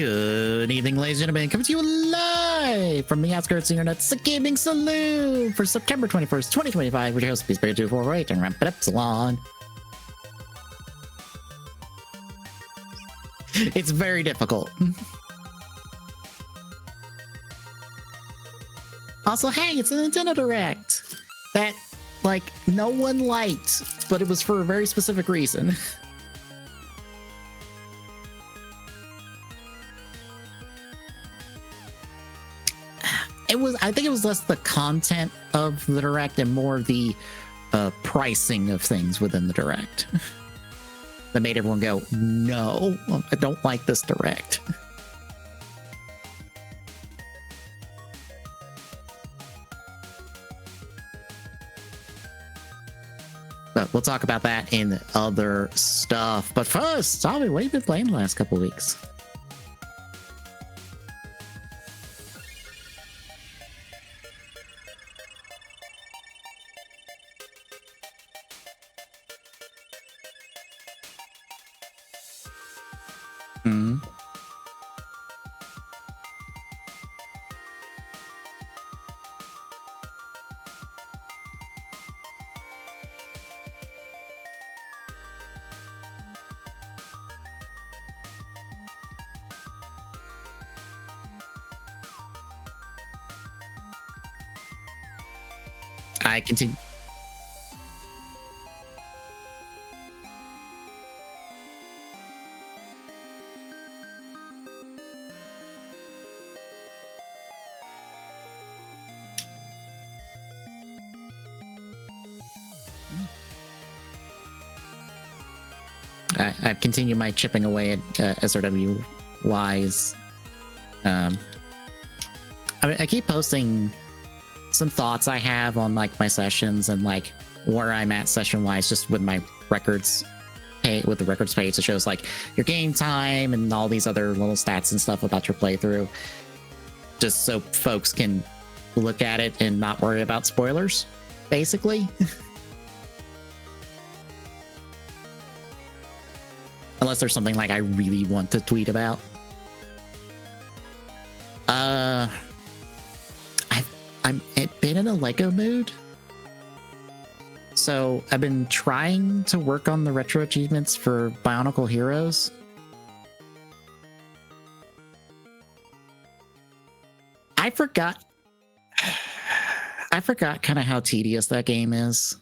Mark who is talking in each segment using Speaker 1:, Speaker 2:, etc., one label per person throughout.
Speaker 1: Good evening, ladies and gentlemen. Coming to you live from the outskirts of the internet, it's the Gaming Saloon for September 21st, 2025, with your host, Beast248, and Ramp It Up Salon. It's very difficult. Also, hey, it's a Nintendo Direct that, like, no one liked, but it was for a very specific reason. I think it was less the content of the Direct and more the pricing of things within the Direct that made everyone go, no, I don't like this Direct. But we'll talk about that in other stuff. But first, Tommy, what have you been playing the last couple of weeks? I continue. I've continued my chipping away at SRW wise. I keep posting some thoughts I have on like my sessions and like where I'm at session wise, just with my records with the records page. It shows like your game time and all these other little stats and stuff about your playthrough, just so folks can look at it and not worry about spoilers, basically. Unless there's something like I really want to tweet about. I've been in a Lego mood. So I've been trying to work on the retro achievements for Bionicle Heroes. I forgot kind of how tedious that game is.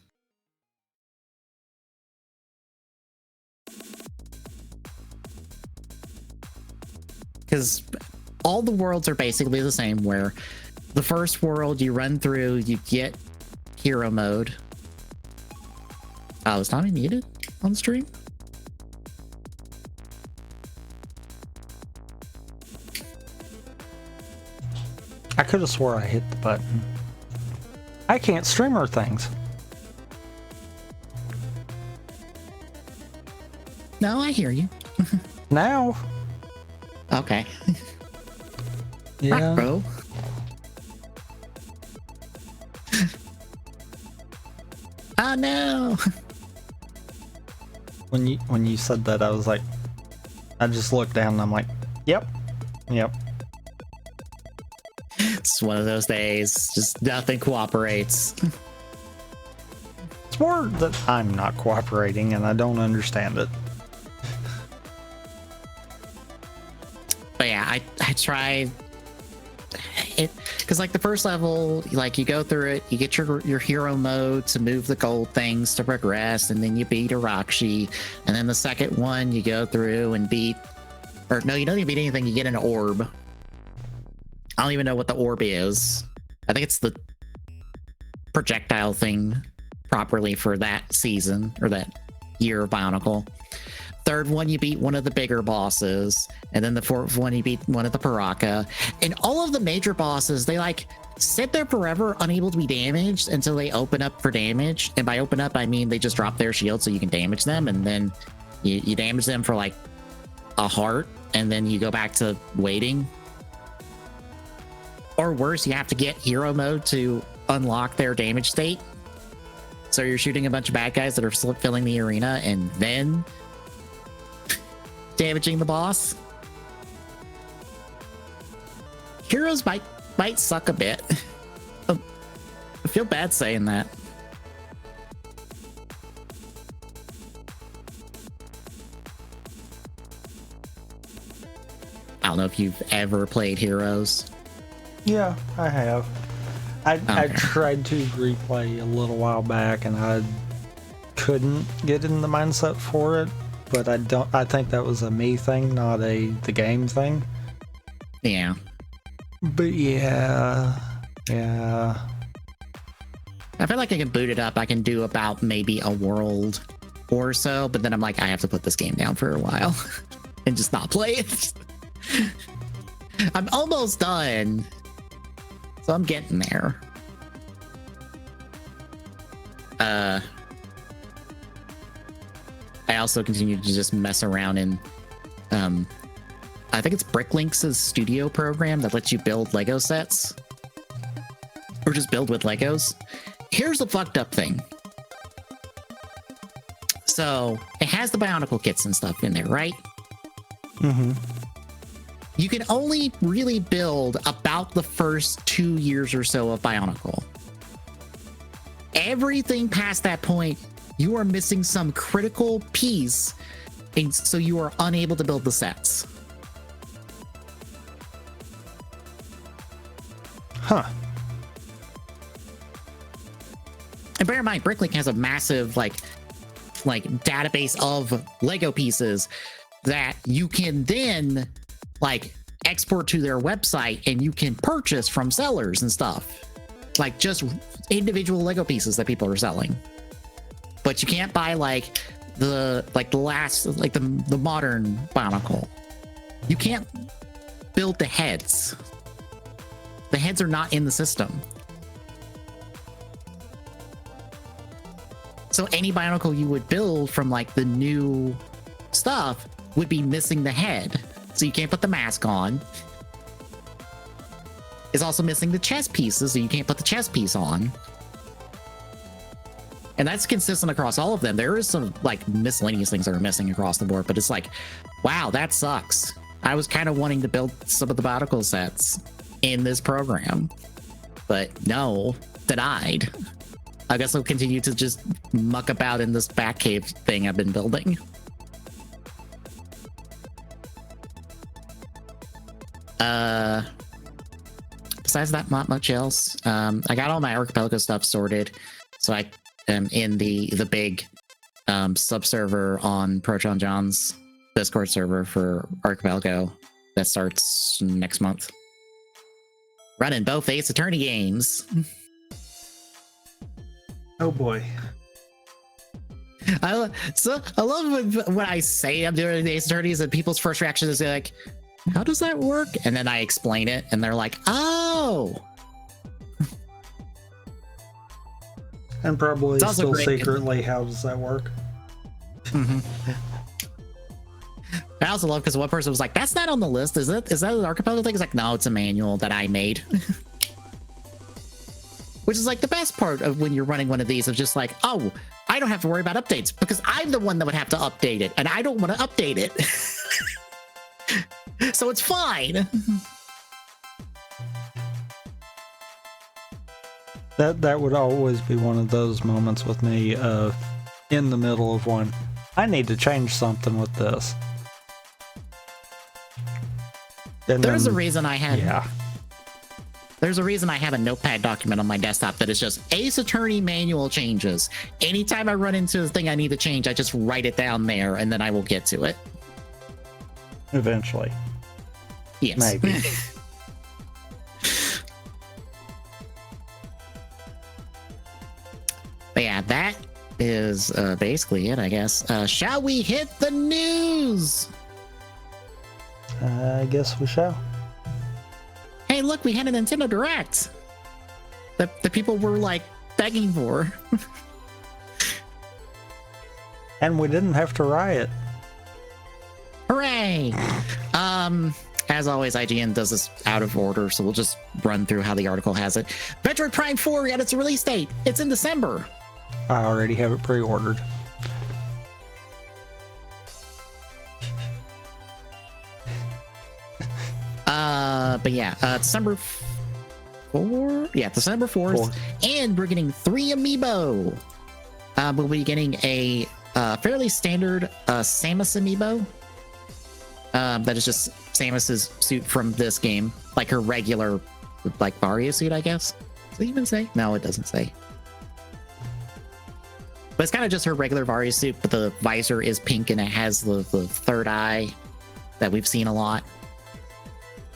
Speaker 1: Because all the worlds are basically the same, where the first world you run through, you get hero mode. Oh, is Tommy muted on the stream?
Speaker 2: I could have swore I hit the button. I can't streamer things.
Speaker 1: No, I hear you.
Speaker 2: Now.
Speaker 1: Okay.
Speaker 2: Yeah.
Speaker 1: Rock, bro. Oh no.
Speaker 2: When you said that, I was like, I just looked down and I'm like, yep.
Speaker 1: It's one of those days. Just nothing cooperates.
Speaker 2: It's more that I'm not cooperating and I don't understand it.
Speaker 1: But yeah, I tried it because like the first level, like you go through it, you get your hero mode to move the gold things to progress, and then you beat Arashi. And then the second one, you go through and beat, or no, you don't even beat anything. You get an orb. I don't even know what the orb is. I think it's the projectile thing properly for that season or that year of Bionicle. Third one, you beat one of the bigger bosses, and then the fourth one, you beat one of the Paraka. And all of the major bosses, they like sit there forever, unable to be damaged until they open up for damage. And by open up, I mean they just drop their shield so you can damage them, and then you damage them for like a heart, and then you go back to waiting. Or worse, you have to get hero mode to unlock their damage state. So you're shooting a bunch of bad guys that are filling the arena, and then damaging the boss. Heroes might suck a bit. I feel bad saying that. I don't know if you've ever played Heroes.
Speaker 2: Yeah, I have. I
Speaker 1: Okay.
Speaker 2: tried to replay a little while back, and I couldn't get in the mindset for it. But I think that was a me thing, not the game thing.
Speaker 1: Yeah.
Speaker 2: But yeah.
Speaker 1: I feel like I can boot it up. I can do about maybe a world or so, but then I'm like, I have to put this game down for a while and just not play it. I'm almost done. So I'm getting there. I also continue to just mess around in I think it's Bricklinks' studio program that lets you build Lego sets. Or just build with Legos. Here's the fucked up thing. So it has the Bionicle kits and stuff in there, right?
Speaker 2: Mm-hmm.
Speaker 1: You can only really build about the first 2 years or so of Bionicle. Everything past that point, you are missing some critical piece, and so you are unable to build the sets.
Speaker 2: Huh.
Speaker 1: And bear in mind, Bricklink has a massive like database of Lego pieces that you can then like export to their website, and you can purchase from sellers and stuff, like just individual Lego pieces that people are selling. But you can't buy the modern Bionicle. You can't build the heads. The heads are not in the system. So any Bionicle you would build from like the new stuff would be missing the head. So you can't put the mask on. It's also missing the chest pieces, so you can't put the chest piece on. And that's consistent across all of them. There is some like miscellaneous things that are missing across the board, but it's like, wow, that sucks. I was kind of wanting to build some of the Bionicle sets in this program, but no, denied. I guess I'll continue to just muck about in this Batcave thing I've been building. Besides that, not much else. I got all my Archipelago stuff sorted, so I am in the big sub-server on Proton John's Discord server for Archipelago that starts next month. Running both Ace Attorney games.
Speaker 2: Oh boy.
Speaker 1: I love when I say I'm doing the Ace Attorneys and people's first reaction is like, how does that work? And then I explain it and they're like, oh.
Speaker 2: And probably still
Speaker 1: great.
Speaker 2: secretly, how does that work?
Speaker 1: Mm-hmm. I also love because one person was like, that's not on the list. Is that an Archipelago thing? It's like, no, it's a manual that I made. Which is like the best part of when you're running one of these of just like, oh, I don't have to worry about updates because I'm the one that would have to update it and I don't want to update it. So it's fine.
Speaker 2: That would always be one of those moments with me of in the middle of one. I need to change something with this. And
Speaker 1: There's
Speaker 2: then,
Speaker 1: a reason I had.
Speaker 2: Yeah.
Speaker 1: There's a reason I have a notepad document on my desktop that is just Ace Attorney manual changes. Anytime I run into the thing I need to change, I just write it down there and then I will get to it.
Speaker 2: Eventually.
Speaker 1: Yes.
Speaker 2: Maybe.
Speaker 1: But yeah, that is basically it, I guess. Shall we hit the news?
Speaker 2: I guess we shall.
Speaker 1: Hey, look, we had a Nintendo Direct that the people were like begging for.
Speaker 2: And we didn't have to riot.
Speaker 1: Hooray! As always, IGN does this out of order, so we'll just run through how the article has it. Metroid Prime 4 got its release date. It's in December.
Speaker 2: I already have it pre-ordered.
Speaker 1: But yeah, December 4. Yeah, December 4th. And we're getting 3 amiibo. We'll be getting a fairly standard Samus amiibo. That is just Samus's suit from this game, like her regular, like Varia suit, I guess. Does it even say? No, it doesn't say. But it's kind of just her regular Varia suit, but the visor is pink and it has the third eye that we've seen a lot.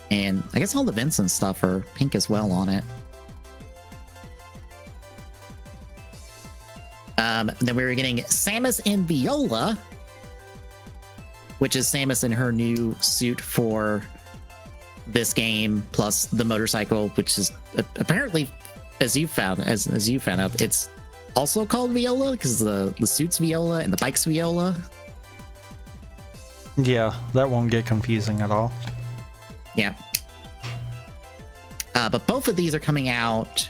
Speaker 1: And I guess all the vents and stuff are pink as well on it. Then we were getting Samus and Viola, which is Samus in her new suit for this game, plus the motorcycle, which is apparently, as you found out, it's also called Viola because the suit's Viola and the bike's Viola.
Speaker 2: Yeah, that won't get confusing at all.
Speaker 1: Yeah. But both of these are coming out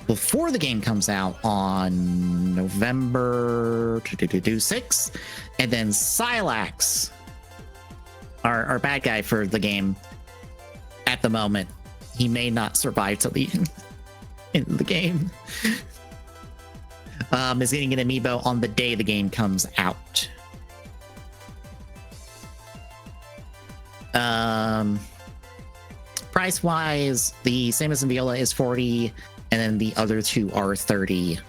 Speaker 1: before the game comes out on November 6th. And then Silax, our bad guy for the game at the moment, he may not survive till the end in the game. Is getting an amiibo on the day the game comes out. Price wise, the Samus and Viola is $40, and then the other two are $30.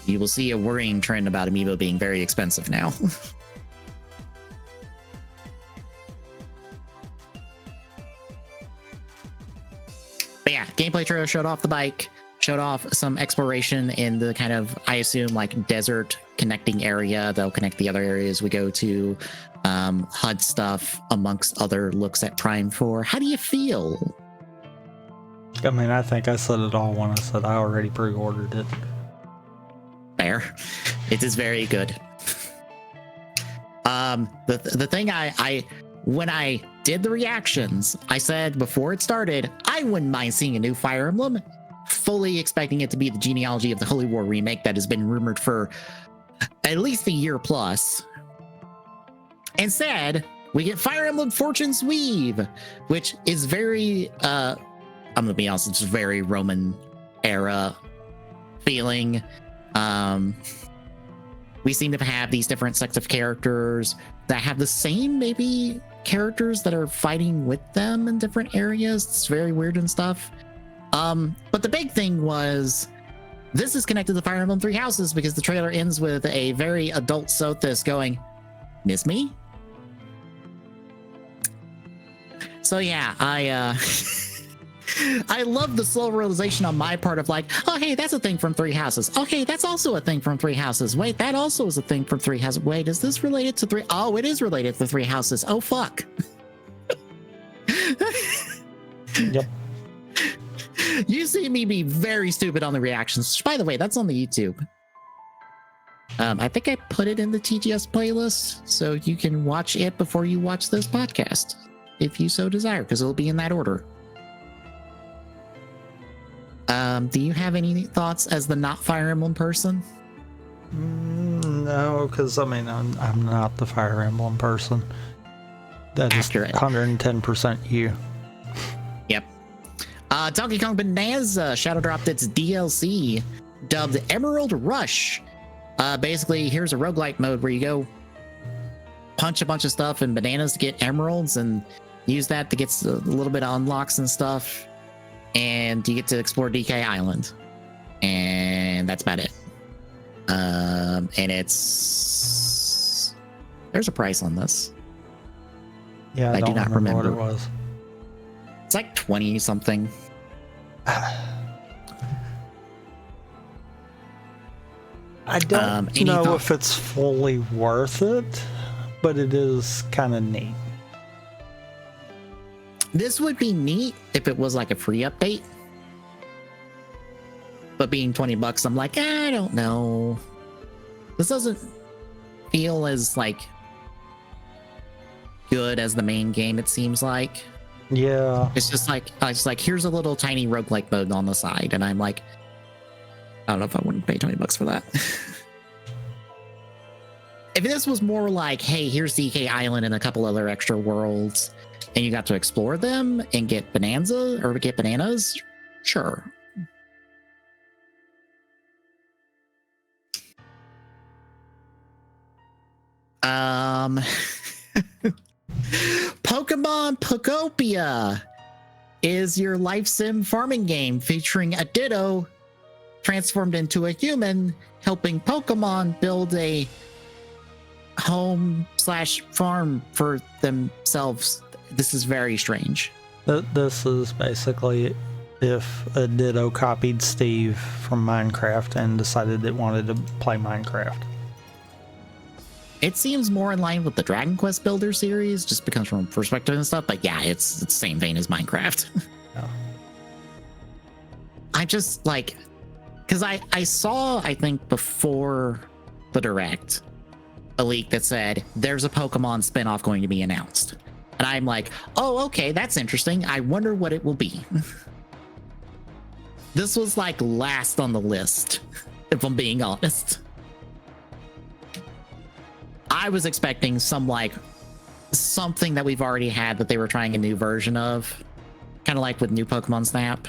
Speaker 1: You will see a worrying trend about amiibo being very expensive now. But yeah, gameplay trailer showed off the bike, showed off some exploration in the kind of, I assume, like desert connecting area that'll connect the other areas we go to. HUD stuff amongst other looks at Prime 4. How do you feel?
Speaker 2: I mean, I think I said it all when I said I already pre-ordered it.
Speaker 1: Fair. It is very good. The thing I when I did the reactions, I said before it started, I wouldn't mind seeing a new Fire Emblem, fully expecting it to be the genealogy of the Holy War remake that has been rumored for at least a year plus. Instead, we get Fire Emblem Fortune's Weave, which is very, I'm gonna be honest, it's very Roman era feeling. We seem to have these different sets of characters that have the same, maybe, characters that are fighting with them in different areas. It's very weird and stuff. But the big thing was, this is connected to Fire Emblem Three Houses because the trailer ends with a very adult Sothis going, "Miss me?" So yeah, I love the slow realization on my part of like, oh, hey, that's a thing from Three Houses. Oh, hey, that's also a thing from Three Houses. Wait, that also is a thing from Three Houses. Wait, is this related to Three? Oh, it is related to Three Houses. Oh, fuck.
Speaker 2: Yep.
Speaker 1: You see me be very stupid on the reactions. By the way, that's on the YouTube. I think I put it in the TGS playlist, so you can watch it before you watch this podcast, if you so desire, because it'll be in that order. Do you have any thoughts as the not Fire Emblem person?
Speaker 2: No, because I mean, I'm not the Fire Emblem person. That is 110% you.
Speaker 1: Yep. Donkey Kong Bonanza shadow dropped its DLC dubbed Emerald Rush. Basically, here's a roguelike mode where you go punch a bunch of stuff in bananas to get emeralds and use that to get a little bit of unlocks and stuff. And you get to explore DK Island. And that's about it. And it's... There's a price on this.
Speaker 2: Yeah, I
Speaker 1: do not remember
Speaker 2: what it was.
Speaker 1: It's like 20 something.
Speaker 2: I don't know if it's fully worth it, but it is kind of neat.
Speaker 1: This would be neat if it was like a free update. But being $20, I'm like, I don't know. This doesn't feel as like good as the main game, it seems like.
Speaker 2: Yeah.
Speaker 1: It's just like here's a little tiny roguelike mode on the side, and I'm like, I don't know if I wouldn't pay $20 for that. If this was more like, hey, here's DK Island and a couple other extra worlds, and you got to explore them and get bananas, sure. Pokemon Pokopia is your life sim farming game featuring a Ditto transformed into a human, helping Pokemon build a home/farm for themselves. This is very strange.
Speaker 2: This is basically if a Ditto copied Steve from Minecraft and decided it wanted to play Minecraft.
Speaker 1: It seems more in line with the Dragon Quest Builder series, just because from perspective and stuff. But yeah, it's the same vein as Minecraft.
Speaker 2: Yeah.
Speaker 1: I just like, because I saw, I think before the Direct, a leak that said there's a Pokemon spinoff going to be announced, and I'm like, oh, okay, that's interesting. I wonder what it will be. This was like last on the list, if I'm being honest. I was expecting something that we've already had that they were trying a new version of, kind of like with new Pokemon Snap.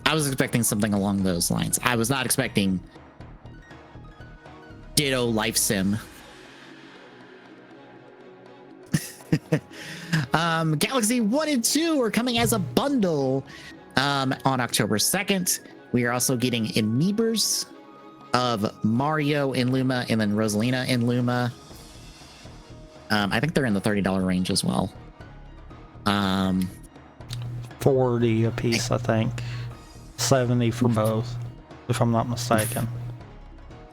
Speaker 1: I was expecting something along those lines. I was not expecting Ditto Life Sim. Galaxy 1 and 2 are coming as a bundle on October 2nd. We are also getting Amiibers of Mario in Luma and then Rosalina in Luma. I think they're in the $30 range as well.
Speaker 2: 40 a piece, I think. 70 for both, if I'm not mistaken.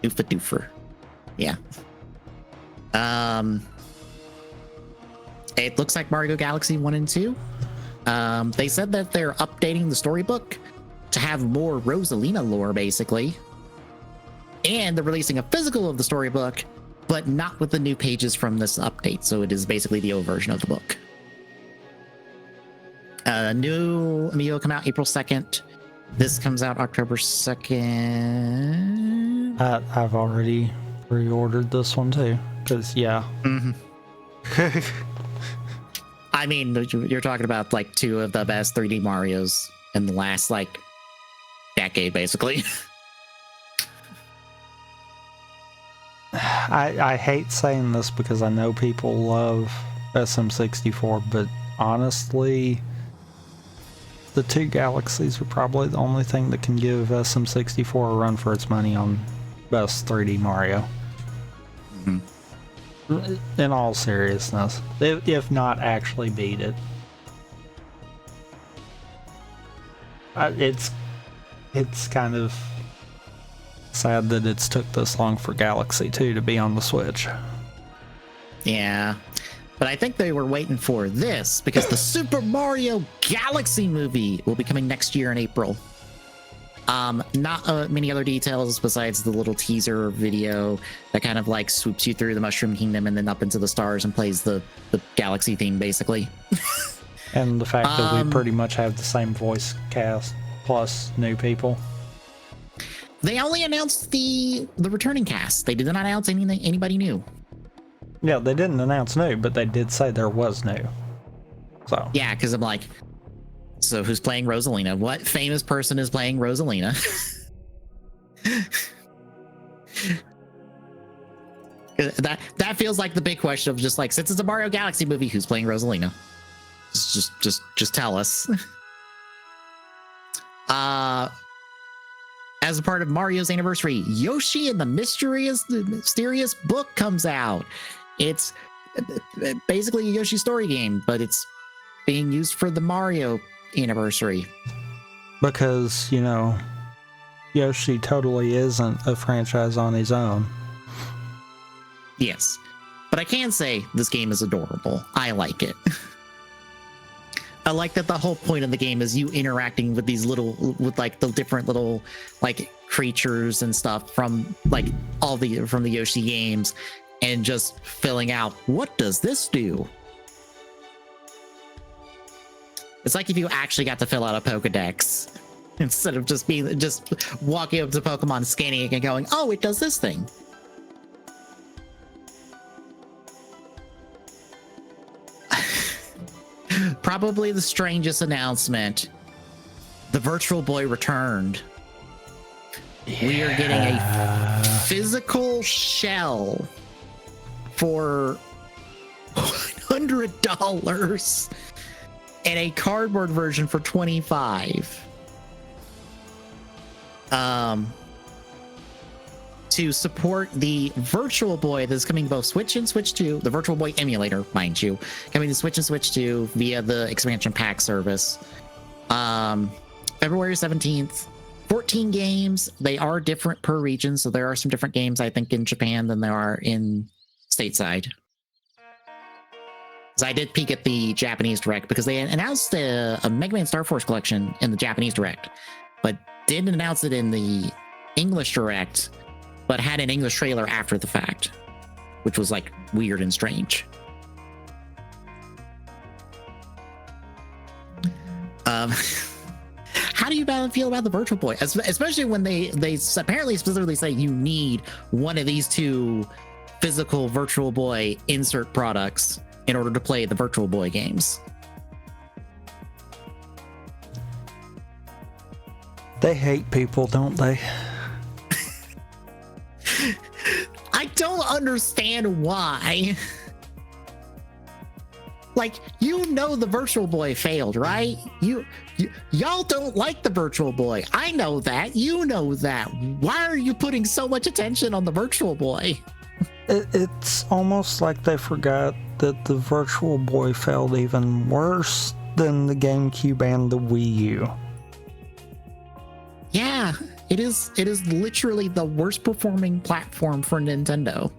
Speaker 1: Doofer. Yeah. It looks like Mario Galaxy 1 and 2. They said that they're updating the storybook to have more Rosalina lore, basically. And they're releasing a physical of the storybook, but not with the new pages from this update. So it is basically the old version of the book. New Amiibo come out April 2nd. This comes out October 2nd.
Speaker 2: I've already pre-ordered this one too, because yeah.
Speaker 1: Mm-hmm. I mean, you're talking about like two of the best 3D Marios in the last like decade, basically.
Speaker 2: I hate saying this because I know people love SM64, but honestly, the two Galaxies are probably the only thing that can give SM64 a run for its money on best 3D Mario. Mm-hmm. In all seriousness, if not actually beat it. It's kind of sad that it's took this long for Galaxy 2 to be on the Switch.
Speaker 1: Yeah, but I think they were waiting for this because the Super Mario Galaxy movie will be coming next year in April. Not many other details besides the little teaser video that kind of like swoops you through the Mushroom Kingdom and then up into the stars and plays the Galaxy theme, basically.
Speaker 2: And the fact that we pretty much have the same voice cast plus new people.
Speaker 1: They only announced the returning cast. They did not announce anybody new.
Speaker 2: Yeah, they didn't announce new, but they did say there was new. So
Speaker 1: yeah, because I'm like, so who's playing Rosalina? What famous person is playing Rosalina? that feels like the big question of just like, since it's a Mario Galaxy movie, who's playing Rosalina? Just tell us. As a part of Mario's anniversary, Yoshi and the Mysterious Book comes out. It's basically a Yoshi story game, but it's being used for the Mario anniversary.
Speaker 2: Because, you know, Yoshi totally isn't a franchise on his own.
Speaker 1: Yes, but I can say this game is adorable. I like it. I like that the whole point of the game is you interacting with these with like the different little like creatures and stuff from like from the Yoshi games, and just filling out, what does this do? It's like if you actually got to fill out a Pokedex instead of just walking up to Pokemon, scanning it, and going, "Oh, it does this thing." Probably the strangest announcement: the Virtual Boy returned. Yeah. We are getting a physical shell for $100 and a cardboard version for $25. To support the Virtual Boy that's coming to both Switch and Switch 2, the Virtual Boy emulator, mind you, coming to Switch and Switch 2 via the expansion pack service. February 17th. 14 games. They are different per region, so there are some different games, I think, in Japan than there are in stateside. So I did peek at the Japanese Direct because they announced a Mega Man Star Force collection in the Japanese Direct, but didn't announce it in the English Direct, but had an English trailer after the fact, which was like weird and strange. How do you feel about the Virtual Boy, especially when they apparently specifically say you need one of these two physical Virtual Boy insert products in order to play the Virtual Boy games?
Speaker 2: They hate people, don't they?
Speaker 1: I don't understand why. Like, you know the Virtual Boy failed, right? Y'all don't like the Virtual Boy. I know that. You know that. Why are you putting so much attention on the Virtual Boy?
Speaker 2: It's almost like they forgot that the Virtual Boy failed even worse than the GameCube and the Wii U.
Speaker 1: Yeah, it is literally the worst performing platform for Nintendo.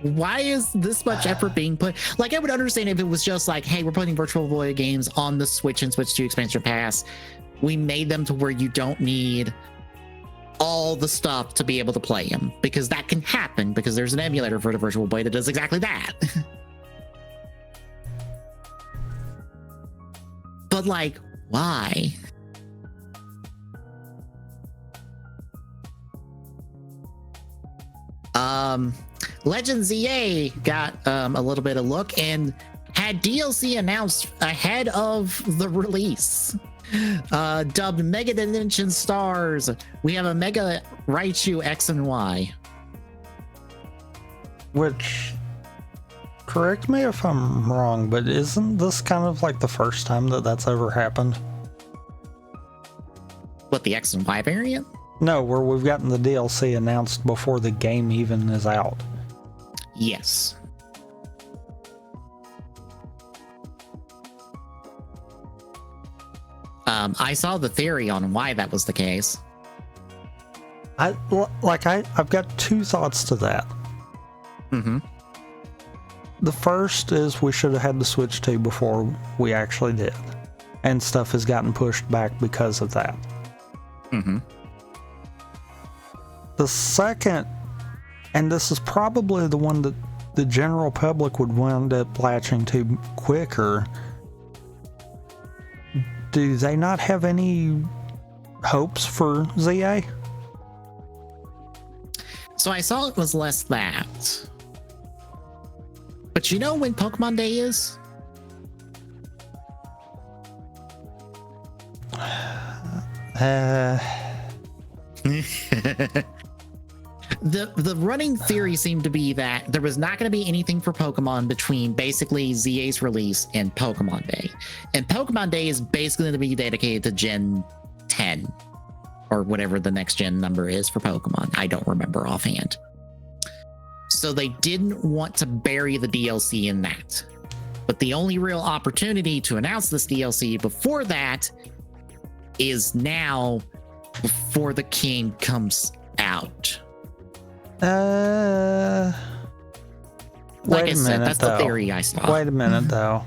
Speaker 1: Why is this much effort being put? Like, I would understand if it was just like, hey, we're putting Virtual Boy games on the Switch and Switch 2 expansion pass. We made them to where you don't need all the stuff to be able to play them, because that can happen because there's an emulator for the Virtual Boy that does exactly that. But like, why? Legends EA got a little bit of look and had DLC announced ahead of the release. Dubbed Mega Dimension Stars. We have a Mega Raichu X and Y.
Speaker 2: Which, correct me if I'm wrong, but isn't this kind of like the first time that that's ever happened?
Speaker 1: What, the X and Y variant?
Speaker 2: No, where we've gotten the DLC announced before the game even is out.
Speaker 1: Yes. I saw the theory on why that was the case.
Speaker 2: I've got two thoughts to that.
Speaker 1: Mm-hmm.
Speaker 2: The first is we should have had the Switch 2 before we actually did, and stuff has gotten pushed back because of that.
Speaker 1: Mm-hmm.
Speaker 2: The second, and this is probably the one that the general public would wind up latching to quicker, do they not have any hopes for ZA?
Speaker 1: So I saw it was less that. But you know when Pokemon Day is? The running theory seemed to be that there was not going to be anything for Pokemon between basically ZA's release and Pokemon Day. And Pokemon Day is basically going to be dedicated to Gen 10 or whatever the next gen number is for Pokemon. I don't remember offhand. So they didn't want to bury the DLC in that. But the only real opportunity to announce this DLC before that is now, before the game comes out. Like I said, that's the theory I saw.
Speaker 2: Wait a minute, though.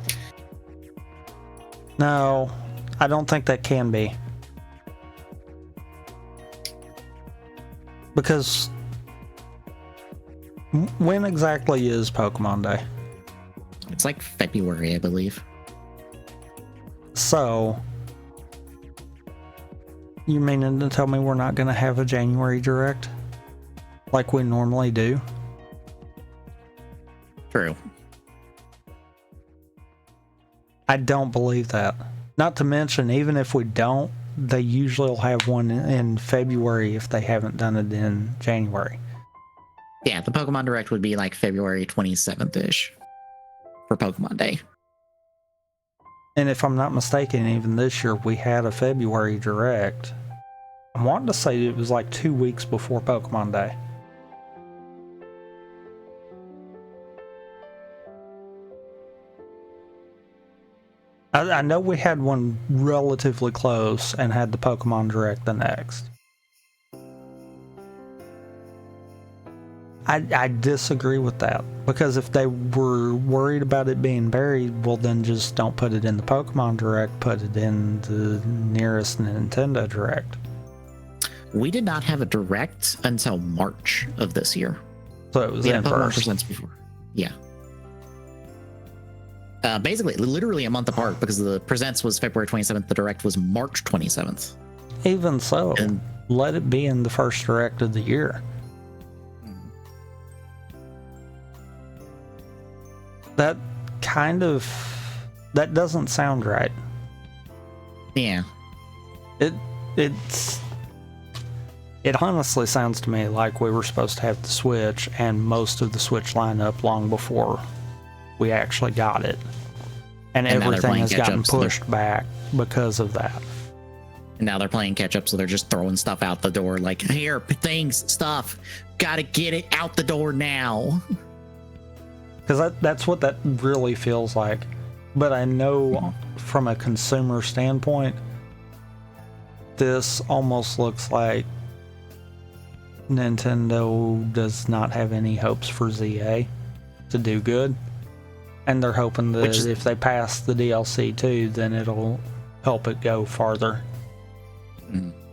Speaker 2: No, I don't think that can be. Because when exactly is Pokemon Day?
Speaker 1: It's like February, I believe.
Speaker 2: So, you meaning to tell me we're not going to have a January Direct like we normally do?
Speaker 1: True.
Speaker 2: I don't believe that. Not to mention, even if we don't, they usually will have one in February if they haven't done it in January.
Speaker 1: Yeah, the Pokemon Direct would be like February 27th-ish for Pokemon Day.
Speaker 2: And if I'm not mistaken, even this year we had a February Direct. I'm wanting to say it was like 2 weeks before Pokemon Day. I know we had one relatively close and had the Pokemon Direct the next. I disagree with that, because if they were worried about it being buried, well then just don't put it in the Pokemon Direct, put it in the nearest Nintendo Direct.
Speaker 1: We did not have a Direct until March of this year.
Speaker 2: So it was
Speaker 1: We
Speaker 2: in
Speaker 1: had Pokemon
Speaker 2: first.
Speaker 1: Presents before. Yeah. Basically, literally a month apart, because the Presents was February 27th, the Direct was March 27th.
Speaker 2: Even so,
Speaker 1: And
Speaker 2: let it be in the first Direct of the year. That doesn't sound right.
Speaker 1: yeah.
Speaker 2: It honestly sounds to me like we were supposed to have the Switch and most of the Switch lineup long before we actually got it. And
Speaker 1: now they're
Speaker 2: everything
Speaker 1: playing
Speaker 2: has gotten
Speaker 1: catch-up, so
Speaker 2: pushed back because of that.
Speaker 1: And now they're playing catch up, so they're just throwing stuff out the door like, here, things, stuff, gotta get it out the door now.
Speaker 2: Because that's what that really feels like. But I know from a consumer standpoint, this almost looks like Nintendo does not have any hopes for ZA to do good. And they're hoping that if they pass the DLC too, then it'll help it go farther.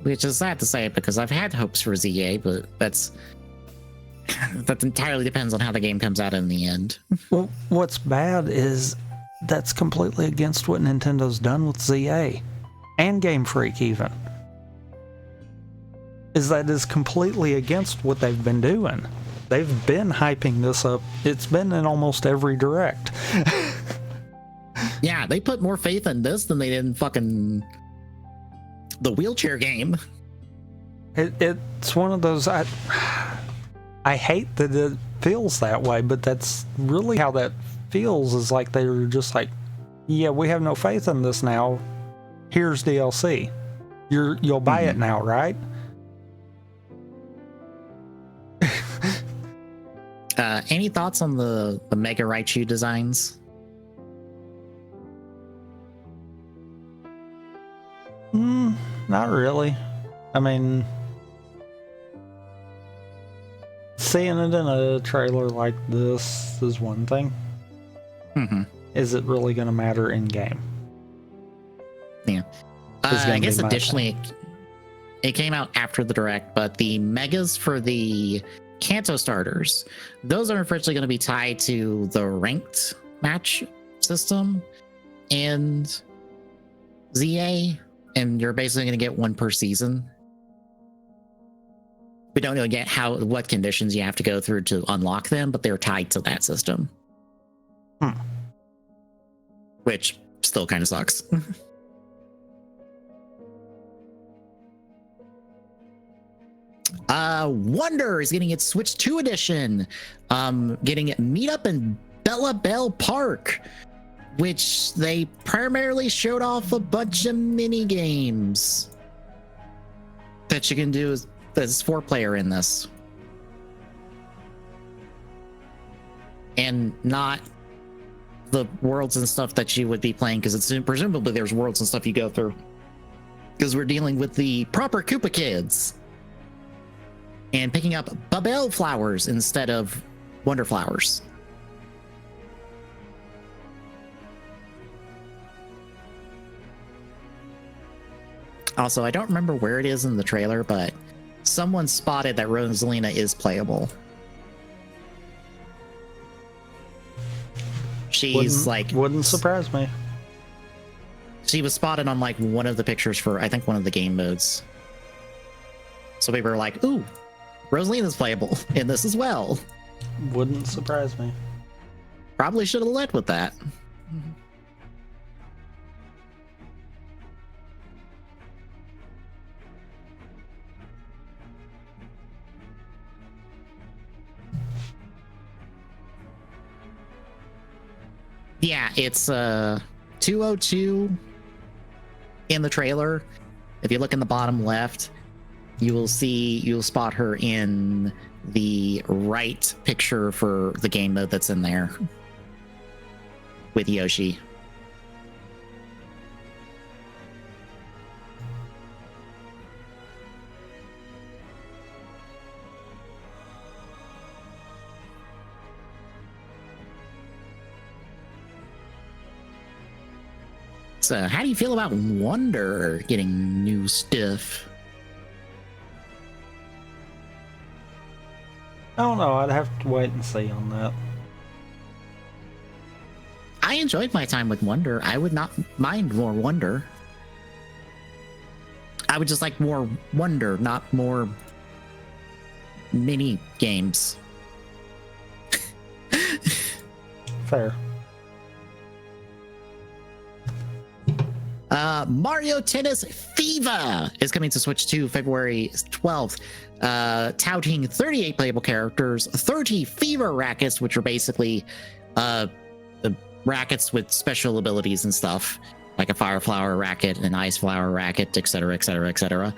Speaker 1: Which is sad to say, because I've had hopes for ZA, but that entirely depends on how the game comes out in the end.
Speaker 2: Well, what's bad is that's completely against what Nintendo's done with ZA and Game Freak even. That is completely against what they've been doing. They've been hyping this up. It's been in almost every Direct.
Speaker 1: Yeah, they put more faith in this than they did in fucking the wheelchair game.
Speaker 2: It's one of those... I hate that it feels that way, but that's really how that feels, is like they're just like, yeah, we have no faith in this now. Here's DLC. You'll buy it now, right?
Speaker 1: Any thoughts on the Mega Raichu designs?
Speaker 2: Not really. I mean, seeing it in a trailer like this is one thing. Is it really going to matter in game?
Speaker 1: Yeah. I guess additionally, it came out after the Direct, but the Megas for the Kanto starters, those are unfortunately going to be tied to the ranked match system and ZA, and you're basically going to get one per season. We don't know yet what conditions you have to go through to unlock them, but they're tied to that system. Which still kind of sucks. Wonder is getting its Switch 2 edition. Getting Meetup in Bella Bell Park, which they primarily showed off a bunch of mini games that you can do as 4-player in this. And not the worlds and stuff that you would be playing, because it's presumably there's worlds and stuff you go through, because we're dealing with the proper Koopa kids and picking up Babel flowers instead of Wonder flowers. Also, I don't remember where it is in the trailer, but someone spotted that Rosalina is playable. She's
Speaker 2: wouldn't surprise me.
Speaker 1: She was spotted on like one of the pictures for, I think, one of the game modes. So people were like, ooh, Rosalina's playable in this as well.
Speaker 2: Wouldn't surprise me.
Speaker 1: Probably should have led with that. Yeah, it's 202 in the trailer. If you look in the bottom left, you'll spot her in the right picture for the game mode that's in there with Yoshi. So, how do you feel about Wonder getting new stuff?
Speaker 2: I don't know. I'd have to wait and see on that.
Speaker 1: I enjoyed my time with Wonder. I would not mind more Wonder. I would just like more Wonder, not more mini games.
Speaker 2: Fair.
Speaker 1: Mario Tennis Fever is coming to Switch 2 February 12th, touting 38 playable characters, 30 Fever rackets, which are basically rackets with special abilities and stuff, like a Fire Flower racket, an Ice Flower racket, etc., etc., etc.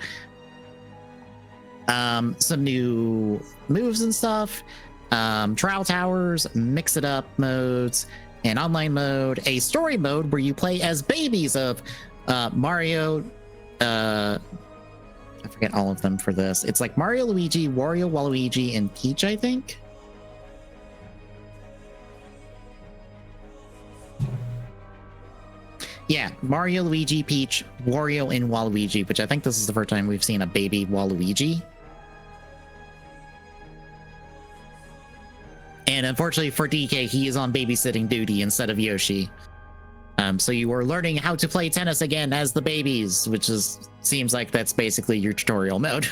Speaker 1: Some new moves and stuff, trial towers, mix it up modes, an online mode, a story mode where you play as babies of Mario. I forget all of them for this. It's like Mario, Luigi, Wario, Waluigi, and Peach, I think. Yeah, Mario, Luigi, Peach, Wario, and Waluigi, which I think this is the first time we've seen a baby Waluigi. And unfortunately for DK, he is on babysitting duty instead of Yoshi. So you are learning how to play tennis again as the babies, which seems like that's basically your tutorial mode.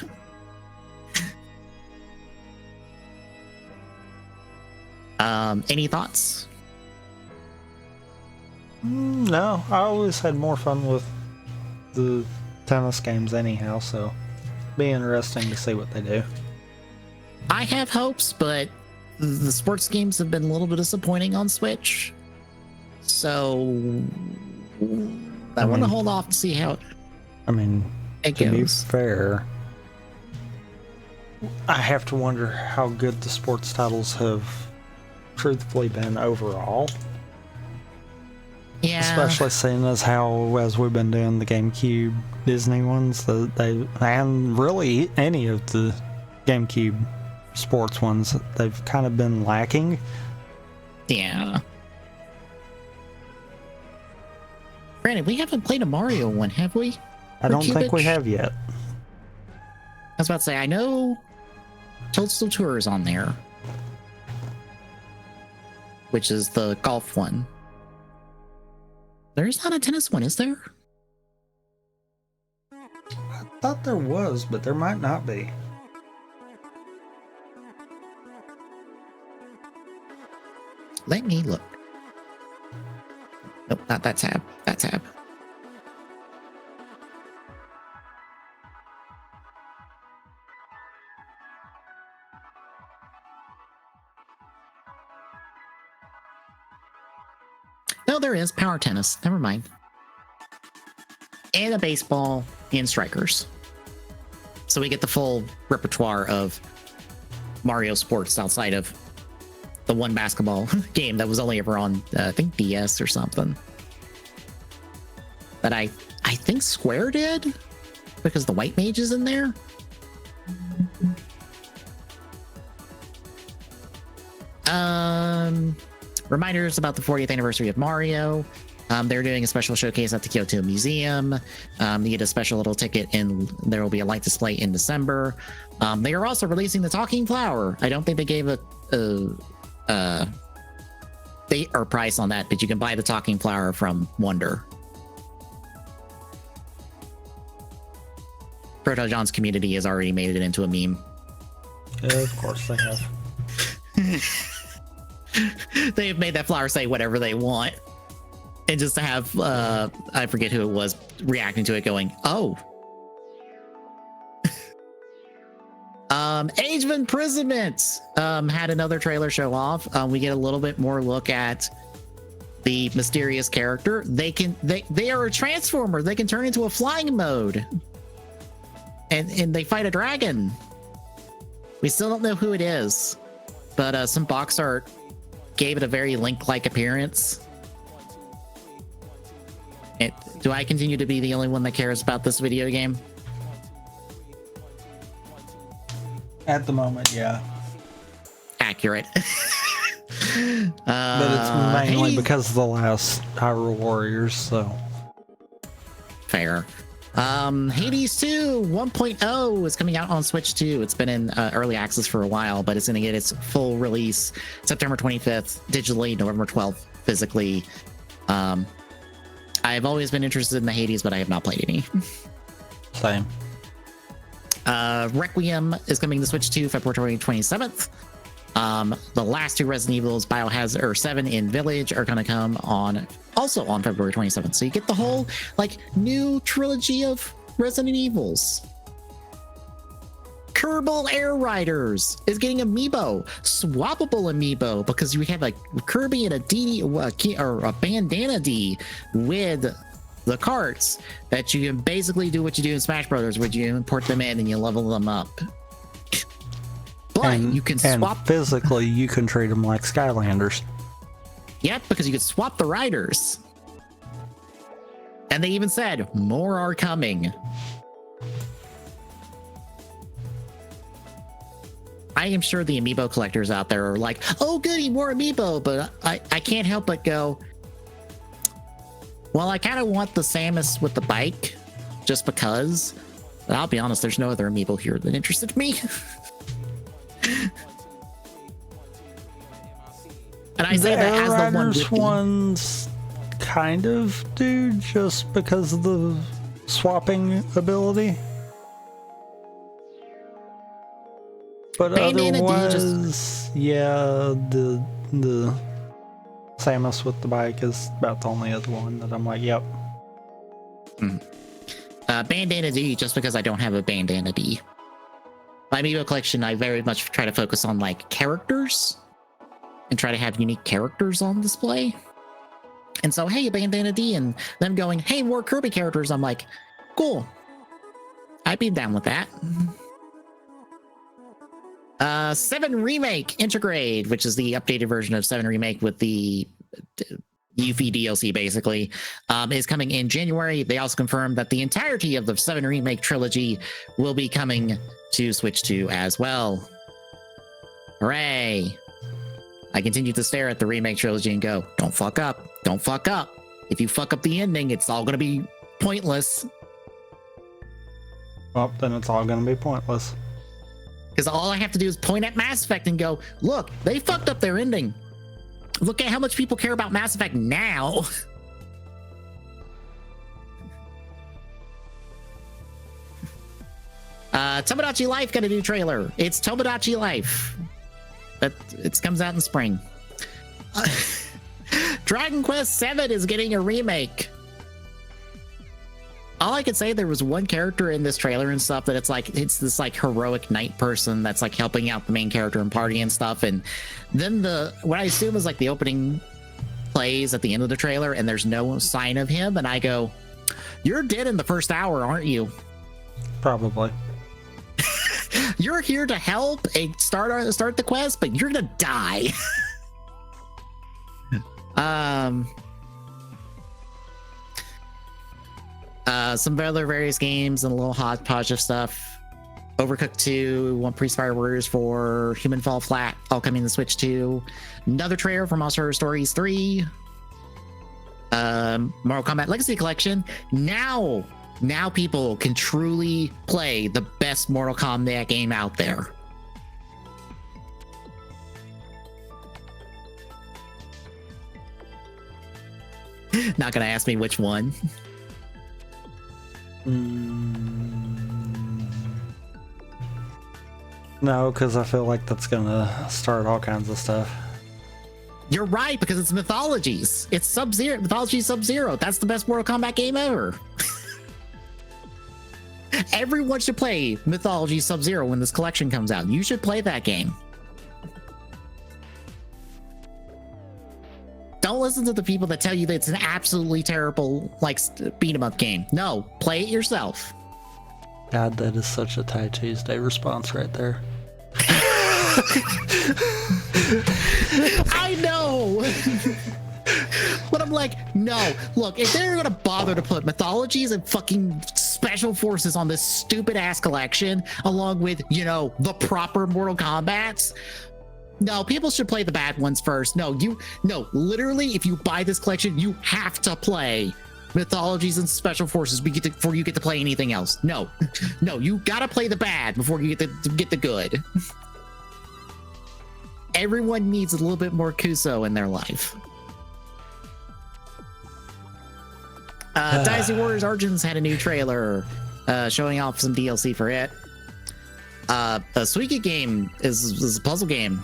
Speaker 1: Any thoughts?
Speaker 2: No, I always had more fun with the tennis games anyhow, so be interesting to see what they do.
Speaker 1: I have hopes, but the sports games have been a little bit disappointing on Switch. So I want to hold off to see how it
Speaker 2: to be
Speaker 1: goes.
Speaker 2: fair, I have to wonder how good the sports titles have truthfully been overall.
Speaker 1: Yeah.
Speaker 2: Especially seeing as how, as we've been doing the GameCube Disney ones, and really any of the GameCube sports ones, they've kind of been lacking.
Speaker 1: Yeah. Granted, we haven't played a Mario one, have we?
Speaker 2: I don't think we have yet.
Speaker 1: I was about to say, I know Toadstool Tour is on there, which is the golf one. There's not a tennis one, is there?
Speaker 2: I thought there was, but there might not be.
Speaker 1: Let me look. Nope, not that tab. That tab. No, there is power tennis. Never mind. And a baseball and strikers. So we get the full repertoire of Mario sports outside of the one basketball game that was only ever on, I think, DS or something. That I think Square did, because the White Mage is in there. Reminders about the 40th anniversary of Mario. They're doing a special showcase at the Kyoto Museum. You get a special little ticket, and there will be a light display in December. They are also releasing the Talking Flower. I don't think they gave a date or price on that, but you can buy the Talking Flower from Wonder. Proto John's community has already made it into a meme.
Speaker 2: Yeah, of course they have.
Speaker 1: They've made that flower say whatever they want. And just to have, I forget who it was, reacting to it going, oh. Age of Imprisonment had another trailer show off. We get a little bit more look at the mysterious character. They are a transformer. They can turn into a flying mode. And they fight a dragon. We still don't know who it is, but some box art gave it a very Link-like appearance. Do I continue to be the only one that cares about this video game?
Speaker 2: At the moment, yeah.
Speaker 1: Accurate.
Speaker 2: But it's mainly
Speaker 1: Hades,
Speaker 2: because of the last Hyrule Warriors, so.
Speaker 1: fair. Hades 2 1.0 is coming out on Switch 2. It's been in early access for a while, but it's going to get its full release September 25th digitally, November 12th physically. I've always been interested in the Hades, but I have not played any.
Speaker 2: Same.
Speaker 1: Requiem is coming to Switch 2 February 27th. The last two Resident Evils, Biohazard 7 in Village, are going to come also on February 27th. So you get the whole like new trilogy of Resident Evils. Kerbal Air Riders is getting amiibo, swappable amiibo, because you have like Kirby and a D or a bandana D with the carts that you can basically do what you do in Smash Brothers, where you import them in and you level them up. But you can swap.
Speaker 2: And physically, you can treat them like Skylanders.
Speaker 1: Yep, because you could swap the riders. And they even said more are coming. I am sure the amiibo collectors out there are like, oh goody, more amiibo, but I can't help but go, well, I kind of want the Samus with the bike just because. But I'll be honest, there's no other amiibo here that interested me. And I say that as the one with
Speaker 2: ones kind of do, just because of the swapping ability. But otherwise, yeah, the Samus with the bike is about the only other one that I'm like, yep.
Speaker 1: Bandana D, just because I don't have a Bandana D. My amiibo collection, I very much try to focus on like characters and try to have unique characters on display. And so, hey, a Bandana D, and them going, hey, more Kirby characters. I'm like, cool. I'd be down with that. 7 Remake Intergrade, which is the updated version of 7 Remake with the Yuffie DLC, basically, is coming in January. They also confirmed that the entirety of the 7 Remake trilogy will be coming to Switch 2 as well. Hooray! I continue to stare at the Remake trilogy and go, don't fuck up. Don't fuck up. If you fuck up the ending, it's all going to be pointless.
Speaker 2: Well, then it's all going to be pointless.
Speaker 1: Because all I have to do is point at Mass Effect and go, look, they fucked up their ending. Look at how much people care about Mass Effect now. Tomodachi Life got a new trailer. It's Tomodachi Life. It comes out in spring. Dragon Quest VII is getting a remake. All I could say, there was one character in this trailer and stuff that it's this like heroic knight person that's like helping out the main character and party and stuff. And then what I assume is like the opening plays at the end of the trailer and there's no sign of him. And I go, you're dead in the first hour, aren't you?
Speaker 2: Probably.
Speaker 1: You're here to help and start the quest, but you're gonna die. Some other various games and a little hodgepodge of stuff. Overcooked 2, One Piece Fire Warriors 4, Human Fall Flat, all coming to Switch 2. Another trailer for Monster Hunter Stories 3. Mortal Kombat Legacy Collection. Now people can truly play the best Mortal Kombat game out there. Not gonna ask me which one.
Speaker 2: No, because I feel like that's gonna start all kinds of stuff.
Speaker 1: You're right, because it's mythologies. It's Sub-Zero. Mythology Sub-Zero. That's the best Mortal Kombat game ever. Everyone should play Mythology Sub-Zero when this collection comes out. You should play that game. Don't listen to the people that tell you that it's an absolutely terrible, like, beat 'em up game. No, play it yourself.
Speaker 2: God, that is such a Tai Tuesday response right there.
Speaker 1: I know. But I'm like, no. Look, if they're gonna bother to put mythologies and fucking special forces on this stupid ass collection, along with, you know, the proper Mortal Kombats, no, people should play the bad ones first. No, literally, if you buy this collection, you have to play mythologies and special forces before you get to play anything else. No, you gotta play the bad before you get the good. Everyone needs a little bit more Kuso in their life. Dynasty Warriors Origins had a new trailer showing off some DLC for it. The Suika game is a puzzle game.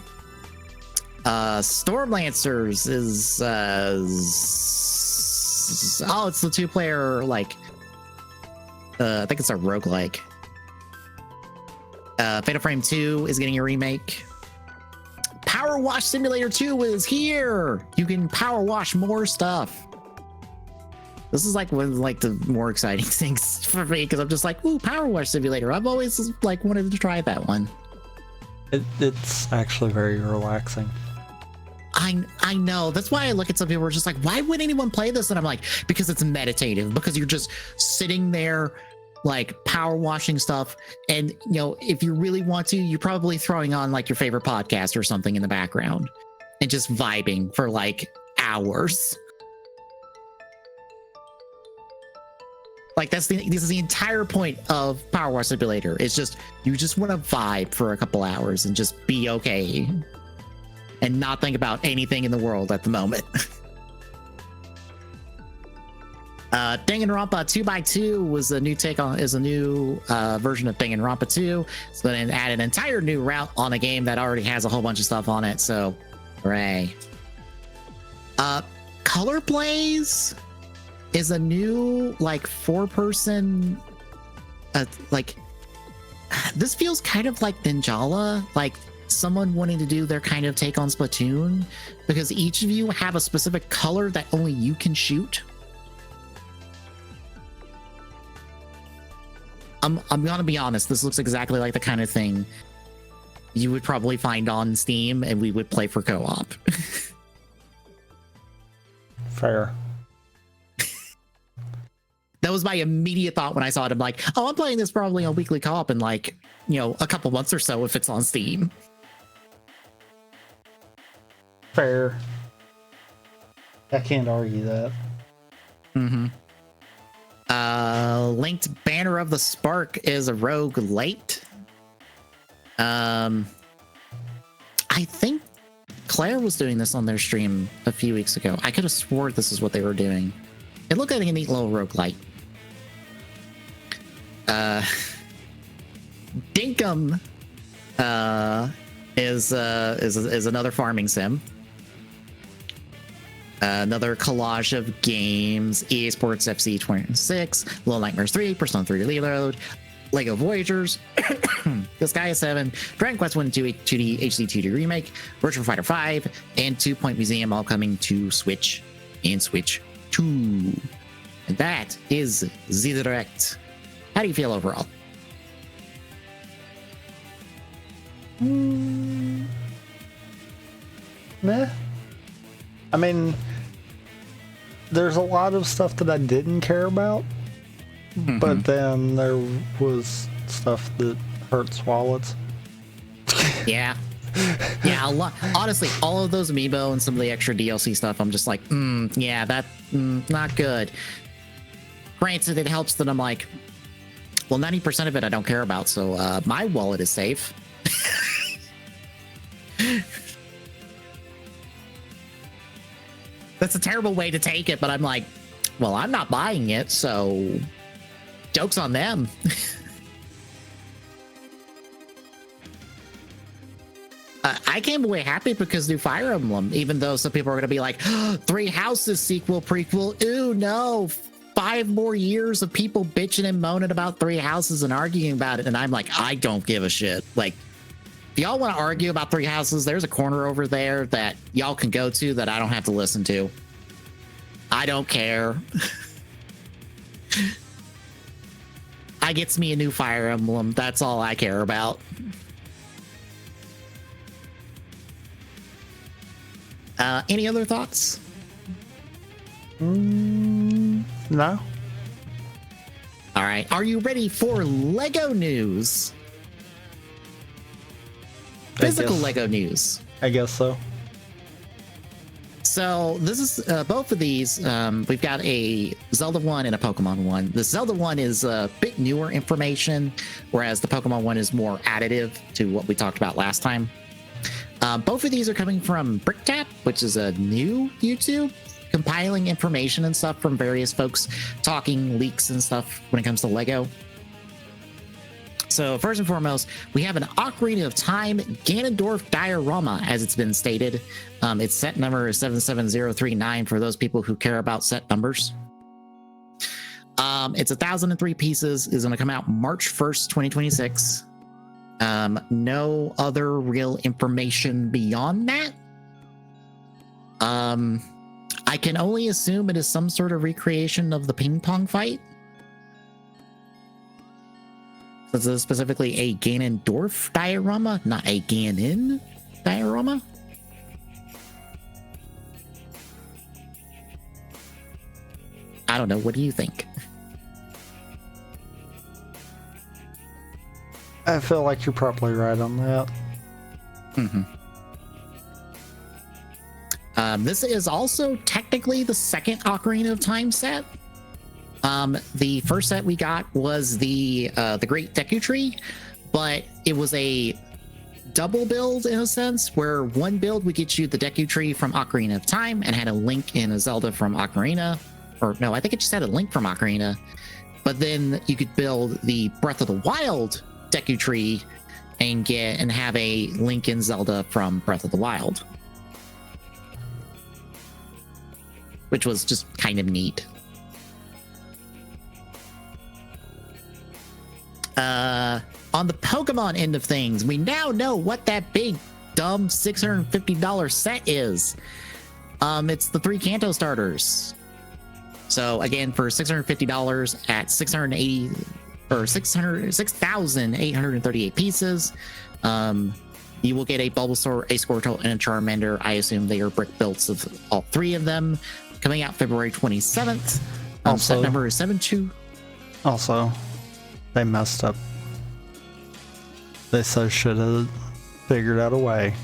Speaker 1: Stormlancers is it's the two-player, like, I think it's a roguelike. Fatal Frame 2 is getting a remake. Power Wash Simulator 2 is here. You can power wash more stuff. This is like one of like the more exciting things for me, because I'm just like, ooh, Power Wash Simulator. I've always like wanted to try that one.
Speaker 2: It's actually very relaxing.
Speaker 1: I know. That's why I look at some people who are just like, why would anyone play this? And I'm like, because it's meditative, because you're just sitting there like power washing stuff. And, you know, if you really want to, you're probably throwing on like your favorite podcast or something in the background and just vibing for like hours. Like this is the entire point of Power Wash Simulator. It's just, you just want to vibe for a couple hours and just be okay and not think about anything in the world at the moment. Danganronpa 2x2 was a new version of Danganronpa 2. So then add an entire new route on a game that already has a whole bunch of stuff on it. So, hooray. Color Blaze is a new like 4-person like, this feels kind of like Ninjala, like someone wanting to do their kind of take on Splatoon, because each of you have a specific color that only you can shoot. I'm gonna be honest, this looks exactly like the kind of thing you would probably find on Steam and we would play for co-op.
Speaker 2: Fair.
Speaker 1: That was my immediate thought when I saw it. I'm like, oh, I'm playing this probably on weekly co-op in like, you know, a couple months or so if it's on Steam.
Speaker 2: Fair. I can't argue that.
Speaker 1: Mm-hmm. Linked Banner of the Spark is a rogue late. I think Claire was doing this on their stream a few weeks ago. I could have swore this is what they were doing. It looked like a neat little roguelite. Dinkum is another farming sim. Another collage of games: EA Sports FC 26, Little Nightmares 3, Persona 3 Reload, Lego Voyagers, Disgaea 7, Dragon Quest 1 2 2D HD 2D Remake, Virtua Fighter 5, and 2 Point Museum, all coming to Switch and Switch 2. And that is the Direct. How do you feel overall?
Speaker 2: Meh. I mean, there's a lot of stuff that I didn't care about, but then there was stuff that hurts wallets.
Speaker 1: Yeah. Yeah, a lot. Honestly, all of those amiibo and some of the extra DLC stuff, I'm just like, yeah, that not good. Granted, it helps that I'm like, well, 90% of it I don't care about, so my wallet is safe. That's a terrible way to take it, but I'm like, well, I'm not buying it, so joke's on them. I came away happy because new Fire Emblem, even though some people are going to be like, Three Houses sequel, prequel. Ooh, no. 5 more years of people bitching and moaning about Three Houses and arguing about it. And I'm like, I don't give a shit. Like, if y'all want to argue about Three Houses, there's a corner over there that y'all can go to that I don't have to listen to. I don't care. I gets me a new Fire Emblem. That's all I care about. Any other thoughts?
Speaker 2: No.
Speaker 1: All right. Are you ready for Lego news? Physical Lego news.
Speaker 2: I guess so.
Speaker 1: So this is both of these. We've got a Zelda one and a Pokemon one. The Zelda one is a bit newer information, whereas the Pokemon one is more additive to what we talked about last time. Both of these are coming from BrickTap, which is a new YouTube, compiling information and stuff from various folks talking leaks and stuff when it comes to Lego. So first and foremost, we have an Ocarina of Time Ganondorf diorama, as it's been stated. Its set number is 77039 for those people who care about set numbers. It's 1,003 pieces, is going to come out March 1st, 2026. No other real information beyond that. I can only assume it is some sort of recreation of the ping pong fight. This is specifically a Ganondorf diorama, not a Ganon diorama. I don't know. What do you think?
Speaker 2: I feel like you're probably right on that.
Speaker 1: Mm-hmm. This is also technically the second Ocarina of Time set. The first set we got was the Great Deku Tree, but it was a double build in a sense, where one build would get you the Deku Tree from Ocarina of Time and had a Link in a Zelda from Ocarina, or no, I think it just had a Link from Ocarina. But then you could build the Breath of the Wild Deku Tree and have a Link in Zelda from Breath of the Wild, which was just kind of neat. On the Pokemon end of things, we now know what that big, dumb $650 set is. It's the 3 Kanto starters. So again, for $650 at 6,838 pieces, you will get a Bulbasaur, a Squirtle, and a Charmander. I assume they are brick builds of all 3 of them, coming out February 27th. Set number is 72.
Speaker 2: Also, they messed up. They so should have figured out a way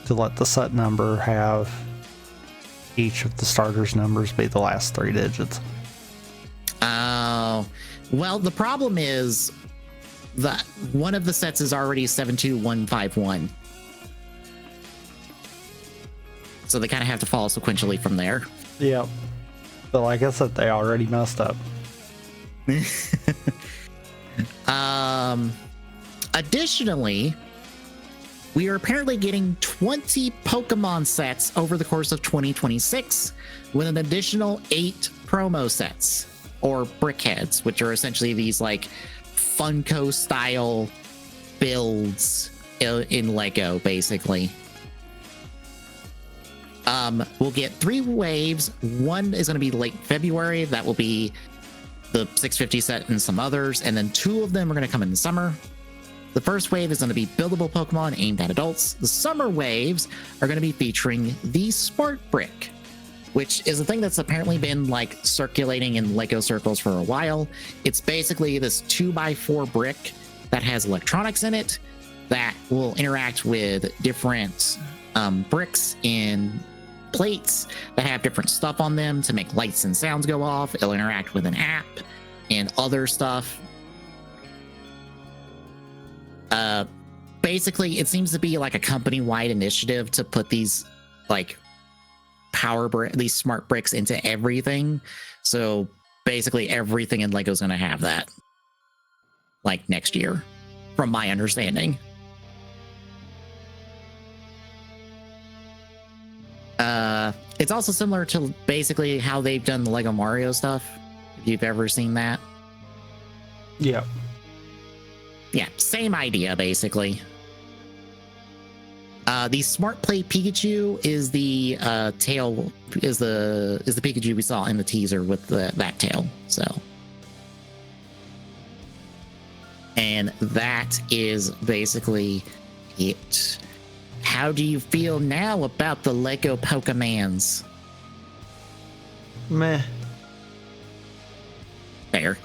Speaker 2: to let the set number have each of the starters' numbers be the last 3 digits.
Speaker 1: Oh, well, the problem is that one of the sets is already 72151. So they kind of have to follow sequentially from there.
Speaker 2: Yep. But like I said, they already messed up.
Speaker 1: Additionally, we are apparently getting 20 Pokemon sets over the course of 2026, with an additional 8 promo sets, or brickheads, which are essentially these like Funko style builds in Lego, basically. We'll get 3 waves. One is going to be late February. That will be the 650 set and some others, and then 2 of them are going to come in the summer. The first wave is going to be buildable Pokemon aimed at adults. The summer waves are going to be featuring the Smart Brick, which is a thing that's apparently been like circulating in Lego circles for a while. It's basically this 2x4 brick that has electronics in it that will interact with different bricks in plates that have different stuff on them to make lights and sounds go off. It'll interact with an app and other stuff. Basically, it seems to be like a company-wide initiative to put these like these smart bricks into everything. So basically, everything in Lego's going to have that, like next year, from my understanding. It's also similar to basically how they've done the Lego Mario stuff. If you've ever seen that.
Speaker 2: Yeah.
Speaker 1: Yeah, same idea basically. The Smart Play Pikachu is the tail is the Pikachu we saw in the teaser with that tail. So, and that is basically it. How do you feel now about the Lego Pokemans?
Speaker 2: Meh.
Speaker 1: Fair.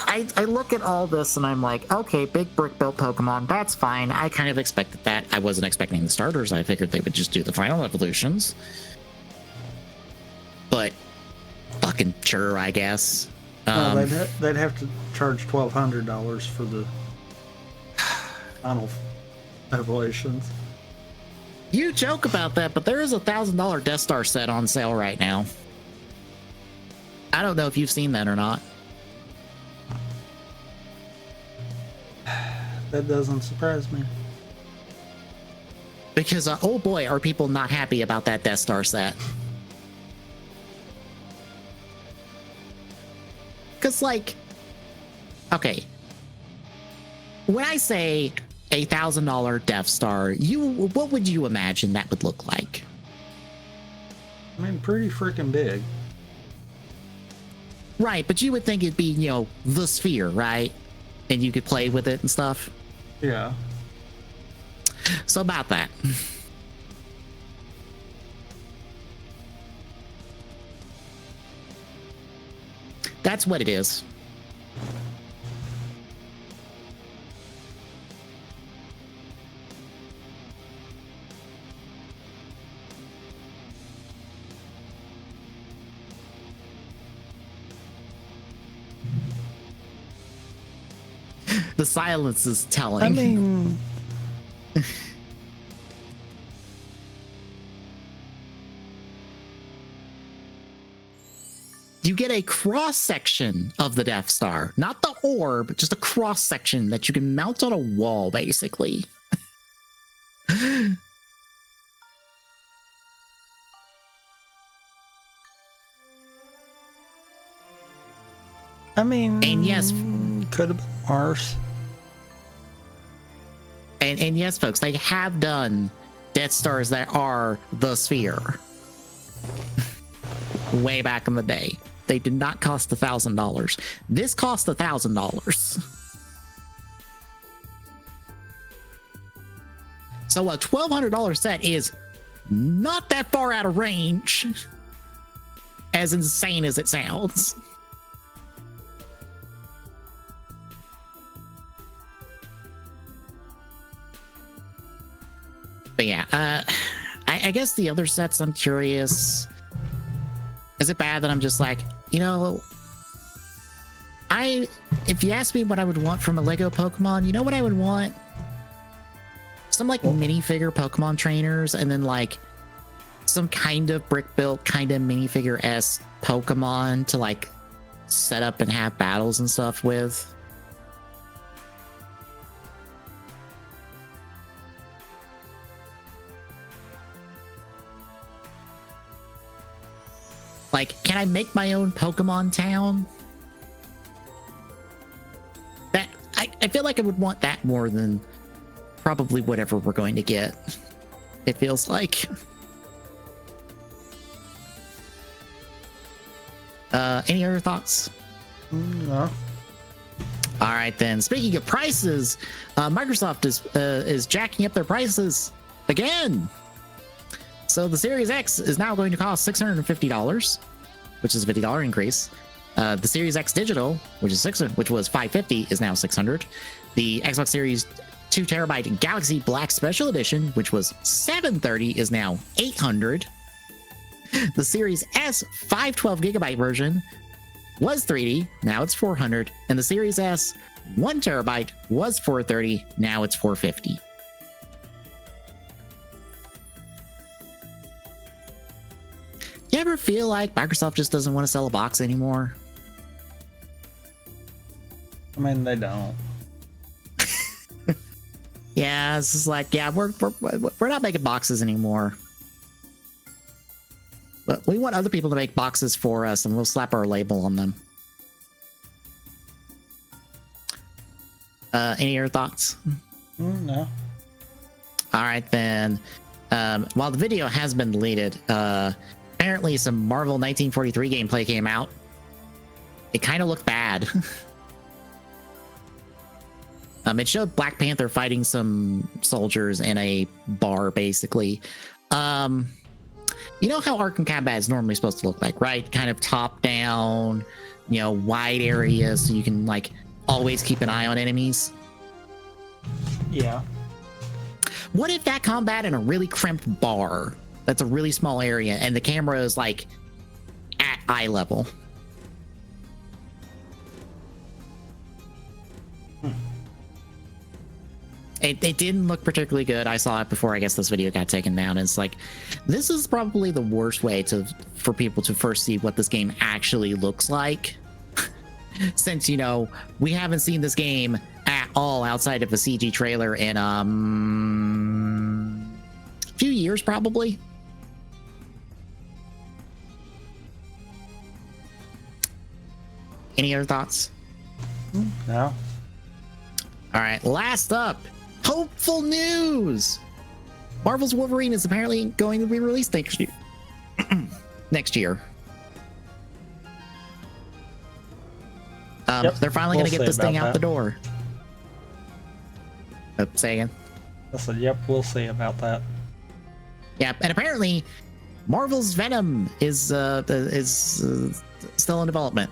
Speaker 1: I look at all this and I'm like, okay, big brick built Pokemon, that's fine. I kind of expected that. I wasn't expecting the starters. I figured they would just do the final evolutions. But fucking sure, I guess.
Speaker 2: No, they'd have to charge $1,200 for the final evolutions.
Speaker 1: You joke about that, but there is a $1,000 Death Star set on sale right now. I don't know if you've seen that or not.
Speaker 2: That doesn't surprise me.
Speaker 1: Because, oh boy, are people not happy about that Death Star set. Because, like, okay, when I say a $1,000 Death Star, what would you imagine that would look like?
Speaker 2: I mean, pretty freaking big.
Speaker 1: Right, but you would think it'd be, you know, the sphere, right? And you could play with it and stuff.
Speaker 2: Yeah.
Speaker 1: So about that. That's what it is. The silence is telling.
Speaker 2: I mean,
Speaker 1: you get a cross section of the Death Star, not the orb, just a cross section that you can mount on a wall, basically.
Speaker 2: I mean,
Speaker 1: and yes,
Speaker 2: could have been worse.
Speaker 1: And yes, folks, they have done Death Stars that are the sphere. Way back in the day. They did not cost $1,000. This cost $1,000. So a $1,200 set is not that far out of range, as insane as it sounds. But yeah, I guess the other sets, I'm curious. Is it bad that I'm just like, you know, if you ask me what I would want from a Lego Pokemon, you know what I would want? Some like minifigure Pokemon trainers, and then like some kind of brick built, kind of minifigure-esque Pokemon to like set up and have battles and stuff with. Like, can I make my own Pokemon town? That I feel like I would want that more than probably whatever we're going to get. It feels like. Any other thoughts?
Speaker 2: No.
Speaker 1: All right then. Speaking of prices, Microsoft is jacking up their prices again. So the Series X is now going to cost $650, which is a $50 increase. The Series X Digital, which was $550, is now $600. The Xbox Series 2 terabyte Galaxy Black Special Edition, which was $730, is now $800. The Series S 512 gigabyte version was $380, now it's $400, and the Series S 1 terabyte was $430, now it's $450. You ever feel like Microsoft just doesn't want to sell a box anymore?
Speaker 2: I mean, they don't.
Speaker 1: Yeah, it's just like, yeah, we're not making boxes anymore. But we want other people to make boxes for us, and we'll slap our label on them. Any other thoughts?
Speaker 2: No.
Speaker 1: All right, then. While the video has been deleted, apparently some Marvel 1943 gameplay came out. It kind of looked bad. It showed Black Panther fighting some soldiers in a bar, basically. You know how Arkham Combat is normally supposed to look like, right? Kind of top down, you know, wide areas so you can like always keep an eye on enemies.
Speaker 2: Yeah.
Speaker 1: What if that combat in a really cramped bar that's a really small area and the camera is like at eye level? It didn't look particularly good. I saw it before I guess this video got taken down. It's like, this is probably the worst way for people to first see what this game actually looks like. Since, you know, we haven't seen this game at all outside of a CG trailer in a few years, probably. Any other thoughts?
Speaker 2: No.
Speaker 1: All right, last up, hopeful news. Marvel's Wolverine is apparently going to be released next year. Next year. They're finally going to get this thing out the door. Say again.
Speaker 2: I said, yep, we'll see about that.
Speaker 1: Yeah, and apparently Marvel's Venom is still in development.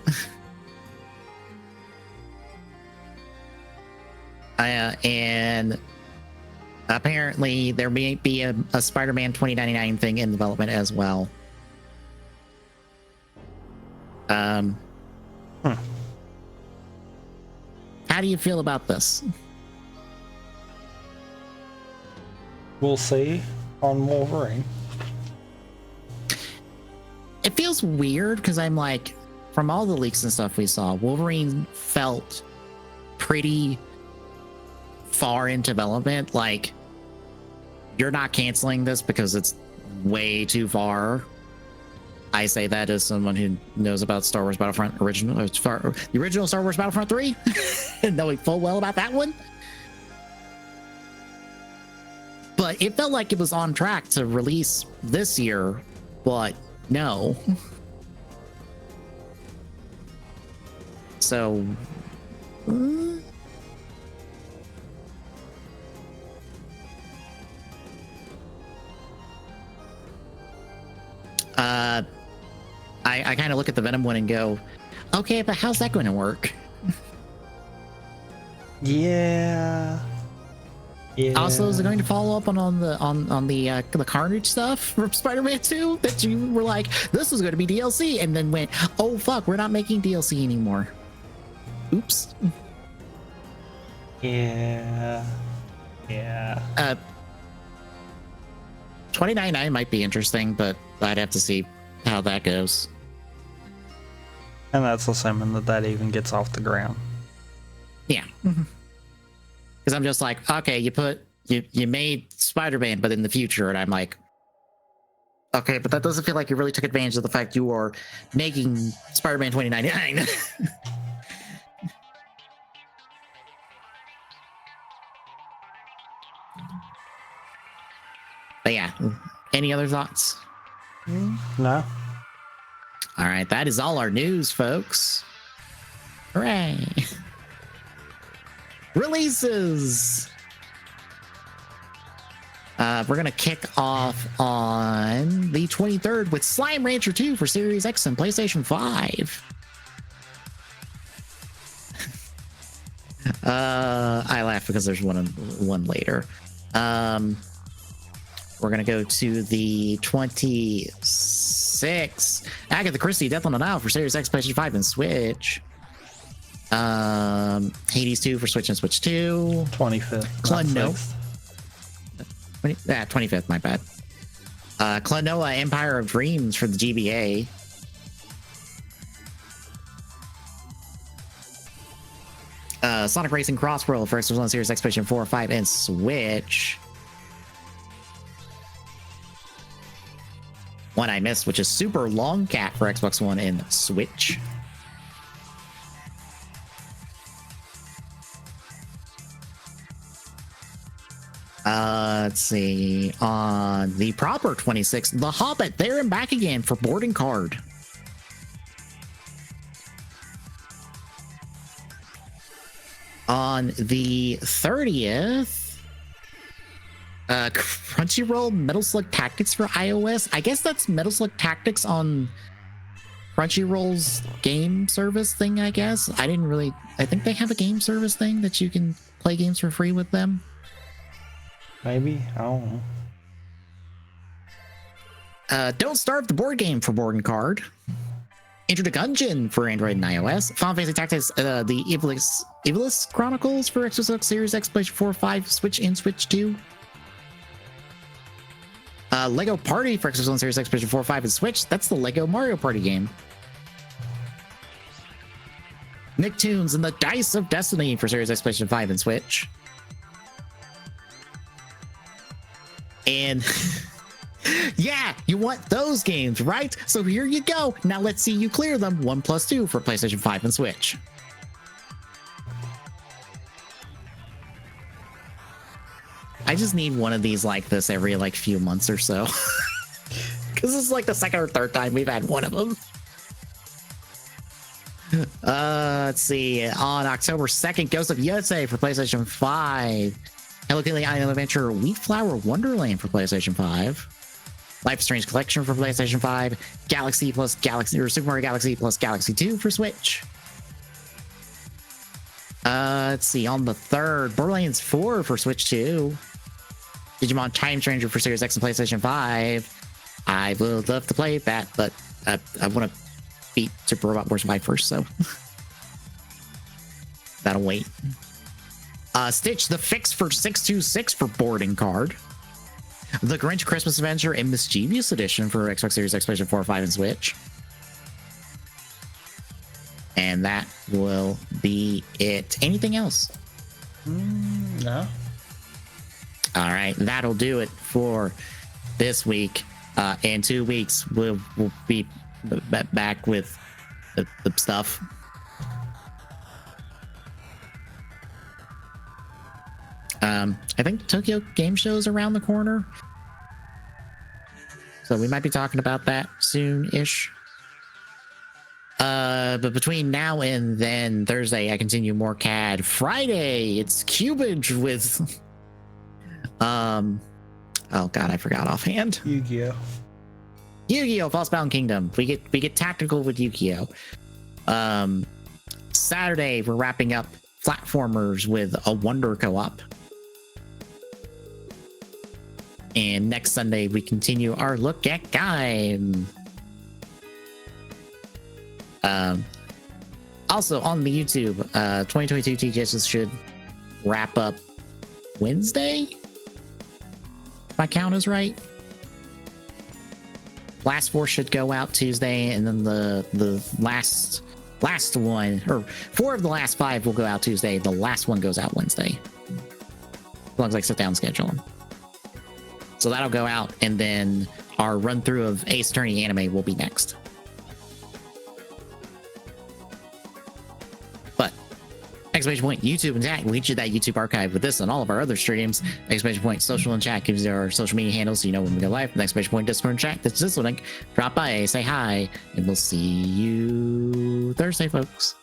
Speaker 1: And apparently there may be a Spider-Man 2099 thing in development as well. How do you feel about this?
Speaker 2: We'll see on Wolverine.
Speaker 1: It feels weird because I'm like, from all the leaks and stuff we saw, Wolverine felt pretty far in development. Like, you're not canceling this because it's way too far. I say that as someone who knows about Star Wars Battlefront the original Star Wars Battlefront 3, knowing full well about that one. But it felt like it was on track to release this year, but no. So, I kind of look at the Venom one and go, okay, but how's that going to work?
Speaker 2: Yeah.
Speaker 1: Also, is it going to follow up on the Carnage stuff from Spider-Man 2 that you were like, this is going to be DLC, and then went, oh fuck, we're not making DLC anymore. Oops.
Speaker 2: Yeah.
Speaker 1: 2099 might be interesting, but I'd have to see how that goes.
Speaker 2: And that's assuming that even gets off the ground.
Speaker 1: Yeah. Because I'm just like, okay, you made Spider-Man, but in the future, and I'm like, okay, but that doesn't feel like you really took advantage of the fact you are making Spider-Man 2099. But yeah, any other thoughts?
Speaker 2: No.
Speaker 1: All right, that is all our news, folks. Hooray! Releases. We're gonna kick off on the 23rd with Slime Rancher 2 for Series X and PlayStation 5. I laugh because there's one later. We're gonna go to the 26th. Agatha Christie, Death on the Nile for Series X, PlayStation 5, and Switch. Hades 2 for Switch and Switch 2.
Speaker 2: 25th.
Speaker 1: Klonoa. 25th, my bad. Klonoa Empire of Dreams for the GBA. Sonic Racing Crossworld for Xbox One, Series X, PlayStation 4, 5, and Switch. one I missed, which is Super Long Cat for Xbox One and Switch. Let's see. On the proper 26th, The Hobbit, there and back again for boarding card. On the 30th, Crunchyroll Metal Slug Tactics for iOS. I guess that's Metal Slug Tactics on Crunchyroll's game service thing, I guess. I think they have a game service thing that you can play games for free with them.
Speaker 2: Maybe, I don't know.
Speaker 1: Don't Starve the board game for board and card. Enter the Gungeon for Android and iOS. Final Fantasy Tactics, the Evilus Chronicles for Xbox Series X, PlayStation 4, 5, Switch, and Switch 2. Lego Party for Xbox One Series X, PlayStation 4, 5, and Switch. That's the Lego Mario Party game. Nicktoons and the Dice of Destiny for Series X, PlayStation 5, and Switch. And yeah, you want those games, right? So here you go. Now let's see you clear them. 1+2 for PlayStation 5 and Switch. I just need one of these like this every like few months or so. Because this is like the second or third time we've had one of them. Let's see. On October 2nd, Ghost of USA for PlayStation 5. Hello Kitty Island Adventure Wheat Flower Wonderland for PlayStation 5. Life is Strange Collection for PlayStation 5. Galaxy plus Galaxy, or Super Mario Galaxy plus Galaxy 2 for Switch. Let's see. On the 3rd, Borderlands 4 for Switch 2. Digimon Time Stranger for Series X and PlayStation 5. I would love to play that, but I want to beat Super Robot Wars 5 first, so that'll wait. Stitch the Fix for 626 for boarding card. The Grinch Christmas Adventure and Mischievous Edition for Xbox Series X, PlayStation 4, 5, and Switch. And that will be it. Anything else?
Speaker 2: No.
Speaker 1: All right, that'll do it for this week. In 2 weeks, we'll be back with the stuff. I think Tokyo Game Show is around the corner, so we might be talking about that soon-ish. But between now and then, Thursday, I continue more CAD. Friday, it's Cubage with oh god, I forgot offhand.
Speaker 2: Yu-Gi-Oh!
Speaker 1: Yu-Gi-Oh! Falsebound Kingdom. We get tactical with Yu-Gi-Oh! Saturday, we're wrapping up platformers with a Wonder Co-op. And next Sunday, we continue our look at Gaim. Also on the YouTube, 2022 TGS should wrap up Wednesday, if my count is right. Last 4 should go out Tuesday, and then the last one, or 4 of the last 5 will go out Tuesday. The last one goes out Wednesday, as long as I sit down and schedule them. So that'll go out, and then our run through of Ace Attorney anime will be next. But exclamation point YouTube and chat, we get that YouTube archive with this and all of our other streams. Exclamation point social and chat gives you our social media handles so you know when we go live. Exclamation point Discord and chat, that's this link. Drop by, say hi, and we'll see you Thursday, folks.